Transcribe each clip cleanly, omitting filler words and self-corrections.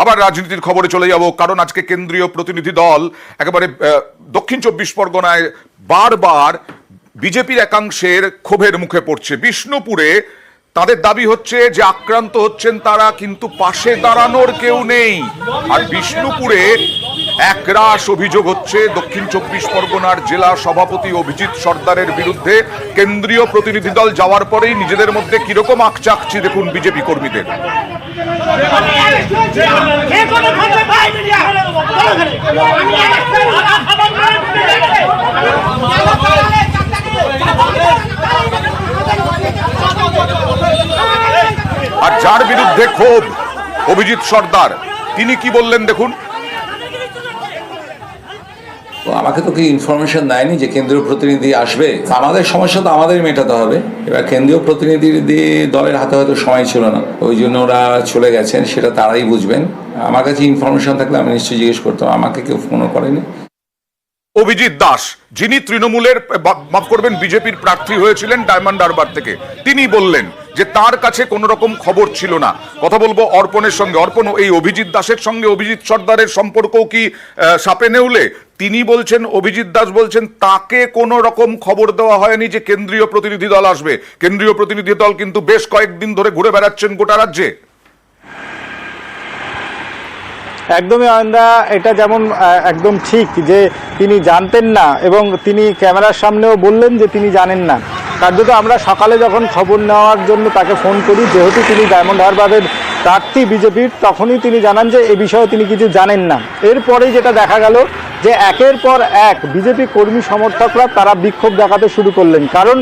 আবার রাজনীতির খবরে চলে যাব, কারণ আজকে কেন্দ্রীয় প্রতিনিধি দল একেবারে দক্ষিণ 24 পরগনায় বারবার বিজেপির একাংশের ক্ষোভের মুখে পড়ছে। বিষ্ণুপুরে তাদের দাবি হচ্ছে যে আক্রান্ত হচ্ছেন তারা, কিন্তু পাশে দাঁড়ানোর কেউ নেই। আর বিষ্ণুপুরে একরাশ অভিযোগ হচ্ছে দক্ষিণ 24 পরগনার জেলা সভাপতি অভিজিৎ সর্দারের বিরুদ্ধে। কেন্দ্রীয় প্রতিনিধি দল যাওয়ার পরেই নিজেদের মধ্যে কিরকম আকচাকছি দেখুন বিজেপি কর্মীদের। আর যার বিরুদ্ধে ক্ষোভ অভিজিৎ সর্দার, তিনি কি বললেন দেখুন। আমাকে তো কি ইনফরমেশন দেয়নি যে কেন্দ্রীয় প্রতিনিধি আসবে। আমাদের সমস্যা তো আমাদেরই মেটাতে হবে। এবার কেন্দ্রীয় প্রতিনিধি দলের হাতে হয়তো সময় ছিল না, ওই জন্য ওরা চলে গেছেন, সেটা তারাই বুঝবেন। আমার কাছে ইনফরমেশন থাকলে আমি নিশ্চয়ই জিজ্ঞেস করতাম, আমাকে কেউ ফোনও করেনি। অভিজিৎ দাস, যিনি তৃণমূলের মাফ করবেন বিজেপির প্রার্থী হয়েছিলেন ডায়মন্ড হারবার থেকে, তিনি বললেন যে তার কাছে কোনো রকম খবর ছিল না। কথা বলবো অর্পণের সঙ্গে। অর্পণ, এই অভিজিৎ দাসের সঙ্গে অভিজিৎ সর্দারের সম্পর্কও কি সাপে নেউলে? তিনি বলছেন, অভিজিৎ দাস বলছেন তাকে কোনো রকম খবর দেওয়া হয়নি যে কেন্দ্রীয় প্রতিনিধি দল আসবে। কেন্দ্রীয় প্রতিনিধি দল কিন্তু বেশ কয়েকদিন ধরে ঘুরে বেড়াচ্ছেন গোটা রাজ্যে। একদমই অয়নদা, এটা যেমন একদম ঠিক যে তিনি জানতেন না, এবং তিনি ক্যামেরার সামনেও বললেন যে তিনি জানেন না। কার্যত আমরা সকালে যখন খবর নেওয়ার জন্য তাকে ফোন করি, যেহেতু তিনি ডায়মন্ড হারবারের প্রার্থী বিজেপির, তখনই তিনি জানান যে এ বিষয়ে তিনি কিছু জানেন না। এরপরেই যেটা দেখা গেল যে একের পর এক বিজেপি কর্মী সমর্থকরা তারা বিক্ষোভ দেখাতে শুরু করলেন। কারণ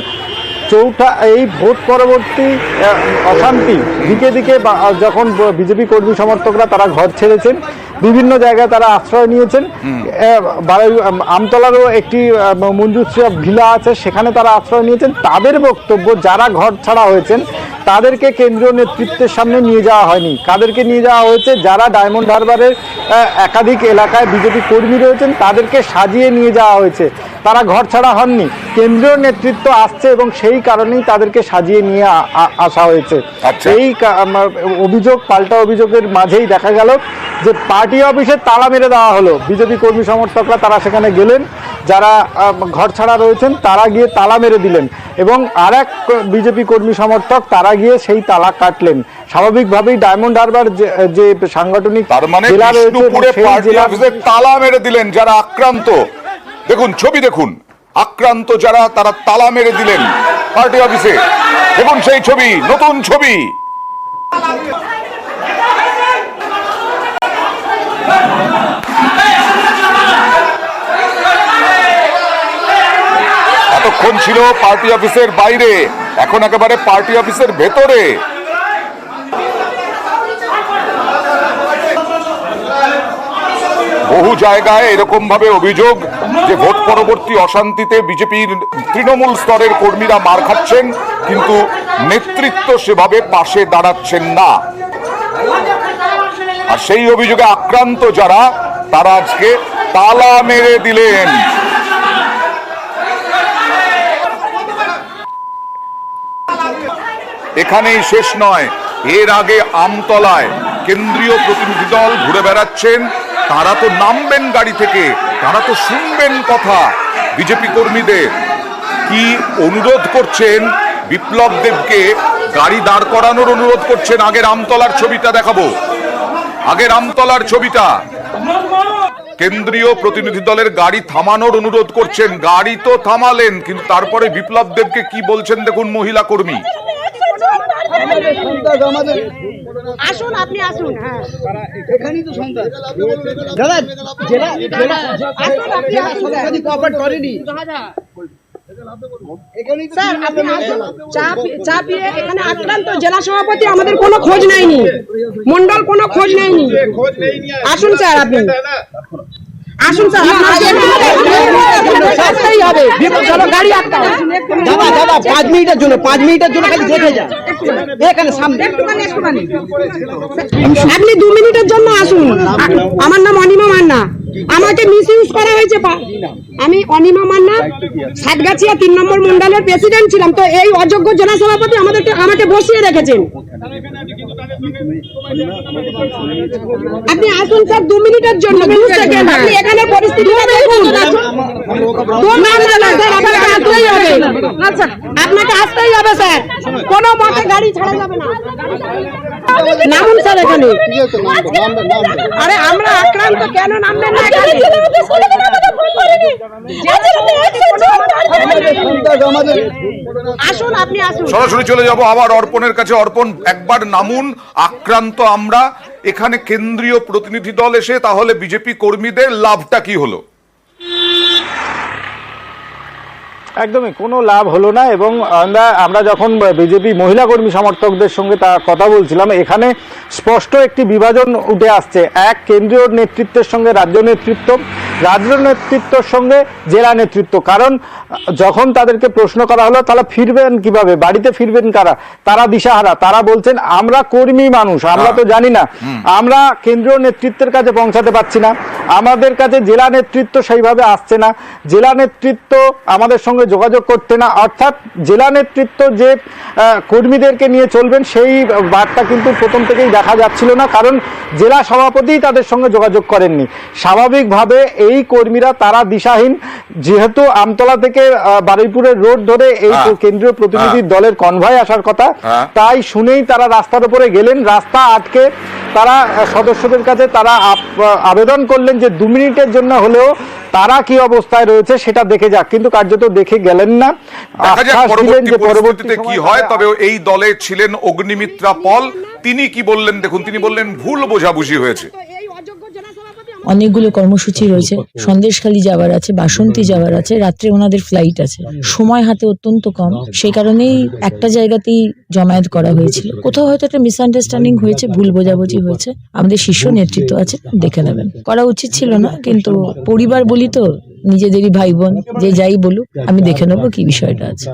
এই ভোট পরবর্তী অশান্তি দিকে দিকে যখন বিজেপি কর্মী সমর্থকরা তারা ঘর ছেড়েছেন, বিভিন্ন জায়গায় তারা আশ্রয় নিয়েছেন। আমতলারও একটি মঞ্জুশ্রী ভিলা আছে, সেখানে তারা আশ্রয় নিয়েছেন। তাদের বক্তব্য, যারা ঘর ছাড়া হয়েছেন তাদেরকে কেন্দ্রীয় নেতৃত্বের সামনে নিয়ে যাওয়া হয়নি। কাদেরকে নিয়ে যাওয়া হয়েছে? যারা ডায়মন্ড হারবারের একাধিক এলাকায় বিজেপি কর্মী রয়েছেন তাদেরকে সাজিয়ে নিয়ে যাওয়া হয়েছে। তারা ঘর ছাড়া হননি, কেন্দ্রীয় নেতৃত্ব আসছে এবং সেই কারণেই তাদেরকে সাজিয়ে নিয়ে আসা হয়েছে। এই অভিযোগ, পাল্টা অভিযোগের মাঝেই দেখা গেল যে পার্টি অফিসে তালা মেরে দেওয়া হলো। বিজেপি কর্মী সমর্থকরা তারা সেখানে গেলেন, যারা ঘর ছাড়া রয়েছেন তারা গিয়ে তালা মেরে দিলেন, এবং আর এক বিজেপি কর্মী সমর্থক তারা গিয়ে সেই তালা কাটলেন। স্বাভাবিকভাবেই ডায়মন্ড হারবার যে সাংগঠনিক জেলা রয়েছে তালা মেরে দিলেন যারা আক্রান্ত। দেখুন ছবি, দেখুন আক্রান্ত যারা তারা তালা মেরে দিলেন পার্টি অফিসে। দেখুন সেই ছবি, নতুন ছবি। এতক্ষণ ছিল পার্টি অফিসের বাইরে, এখন একেবারে পার্টি অফিসের ভেতরে। বহু জায়গায় এরকম ভাবে অভিযোগ যে ভোট পরবর্তী অশান্তিতে বিজেপির তৃণমূল স্তরের কর্মীরা মার খাচ্ছেন, কিন্তু নেতৃত্ব সেভাবে পাশে দাঁড়াচ্ছেন না। আর সেই অভিযোগে আক্রান্ত যারা তারা আজকে তালা মেরে দিলেন। এখানেই শেষ নয়, এর আগে আমতলায় কেন্দ্রীয় প্রতিনিধি দল ঘুরে বেড়াচ্ছেন। তারা তো নামবেন গাড়ি থেকে, তারা তো শুনবেন কথা। বিজেপি কর্মীদের কি অনুরোধ করছেন? বিপ্লব দেবকে গাড়ি দাঁড় করানোর অনুরোধ করছেন। আগের আমতলার ছবিটা দেখাবো, আগের আমতলার ছবিটা। কেন্দ্রীয় প্রতিনিধি দলের গাড়ি থামানোর অনুরোধ করছেন, গাড়ি তো থামালেন, কিন্তু তারপরে বিপ্লব দেবকে কি বলছেন দেখুন মহিলা কর্মী। আসুন, আপনি আসুন। হ্যাঁ, এখানেই তো সন্তান দাদা, জেলা সভাপতি কোঅপারেট করেনি। স্যার আপনি চা পিয়ে এখানে আক্রান্ত জেলা সভাপতি আমাদের কোনো খোঁজ নেয়নি, মন্ডল কোনো খোঁজ নেয়নি। আসুন স্যার, আপনি আসুন স্যার, আসতেই হবে। চলো গাড়ি আটকাও। দাদা 5 মিনিটের জন্য খালি দেখে যান এখানে সামনে। আপনি 2 মিনিটের জন্য আসুন। আমার নাম অনিমা মান্না, আমাকে মিস ইউজ করা হয়েছে। আমি অনিমা মান্না, সাতগাছিয়া 3 নম্বর মন্ডলের প্রেসিডেন্ট ছিলাম। তো এই অযোগ্য জেলা সভাপতি আমাকে বসিয়ে রেখেছেন। আপনি আসুন স্যার 2 মিনিটের জন্য 2 সেকেন্ড আপনি এখানে পরিস্থিতিটা দেখুন। 2 মিনিট না স্যার, আপনাকে আসতেই হবে। আচ্ছা আপনাকে আসতেই হবে স্যার, কোনো মতে গাড়ি ছাড়া যাবে না। নামুন স্যার এখানে। আরে আমরা আক্রান্ত, কেন নামবেন না এখানে? আসুন আপনি আসুন। সরাসরি চলে যাব আবার অর্পণের কাছে। অর্পণ, একবার নামুন। আক্রান্ত আমরা, এখানে কেন্দ্রীয় প্রতিনিধি দল এসে তাহলে বিজেপি কর্মীদের লাভটা কি হলো? একদমই কোনো লাভ হলো না। এবং আমরা যখন বিজেপি মহিলা কর্মী সমর্থকদের সঙ্গে তা কথা বলছিলাম, এখানে স্পষ্ট একটি বিভাজন উঠে আসছে। এক, কেন্দ্রীয় নেতৃত্বের সঙ্গে রাজ্য নেতৃত্ব, রাজ্য নেতৃত্বর সঙ্গে জেলা নেতৃত্ব। কারণ যখন তাদেরকে প্রশ্ন করা হলো তারা ফিরবেন কিভাবে, বাড়িতে ফিরবেন কারা, তারা দিশাহারা। তারা বলছেন আমরা কর্মী মানুষ, আমরা তো জানি না, আমরা কেন্দ্রীয় নেতৃত্বের কাছে পৌঁছাতে পারছি না, আমাদের কাছে জেলা নেতৃত্ব সেইভাবে আসছে না, জেলা নেতৃত্ব আমাদের সঙ্গে যোগাযোগ করতে না। অর্থাৎ জেলা নেতৃত্ব যে কর্মীদেরকে নিয়ে চলবেন সেই বার্তা কিন্তু প্রথম থেকেই দেখা যাচ্ছিল না, কারণ জেলা সভাপতিই তাদের সঙ্গে যোগাযোগ করেননি। স্বাভাবিকভাবে এই কর্মীরা তারা দিশাহীন। যেহেতু আমতলা থেকে বারুইপুরের রোড ধরে এই কেন্দ্রীয় প্রতিনিধি দলের কনভয় আসার কথা, তাই শুনেই তারা রাস্তার উপরে গেলেন। রাস্তা আটকে তারা সদস্যদের কাছে তারা আবেদন করলেন যে 2 মিনিটের জন্য হলেও তারা কি অবস্থায় রয়েছে সেটা দেখে যাক, কিন্তু কার্যত দেখে গেলেন না। দেখা যাক পরবর্তীতে কি হয়। তবে এই দলে ছিলেন অগ্নিমিত্রা পল, তিনি কি বললেন দেখুন। তিনি বললেন ভুল বোঝাবুঝি হয়েছে। অনেকগুলো কর্মসূচি রয়েছে, সন্দেশখালী যাওয়ার আছে, বাসন্তী যাওয়ার আছে, রাত্রে ওনাদের ফ্লাইট আছে, সময় হাতে অত্যন্ত কম, সেই কারণেই একটা জায়গাতেই জমায়েত করা হয়েছিল। কোথাও হয়তো একটা মিসআন্ডারস্ট্যান্ডিং হয়েছে, ভুল বোঝাবুঝি হয়েছে, আমাদের শীর্ষ নেতৃত্ব আছে, দেখে নেবেন। করা উচিত ছিল না, কিন্তু পরিবার বলি তো, নিজেদেরই ভাই বোন, যে যাই বলুক আমি দেখে নেবো কি বিষয়টা আছে।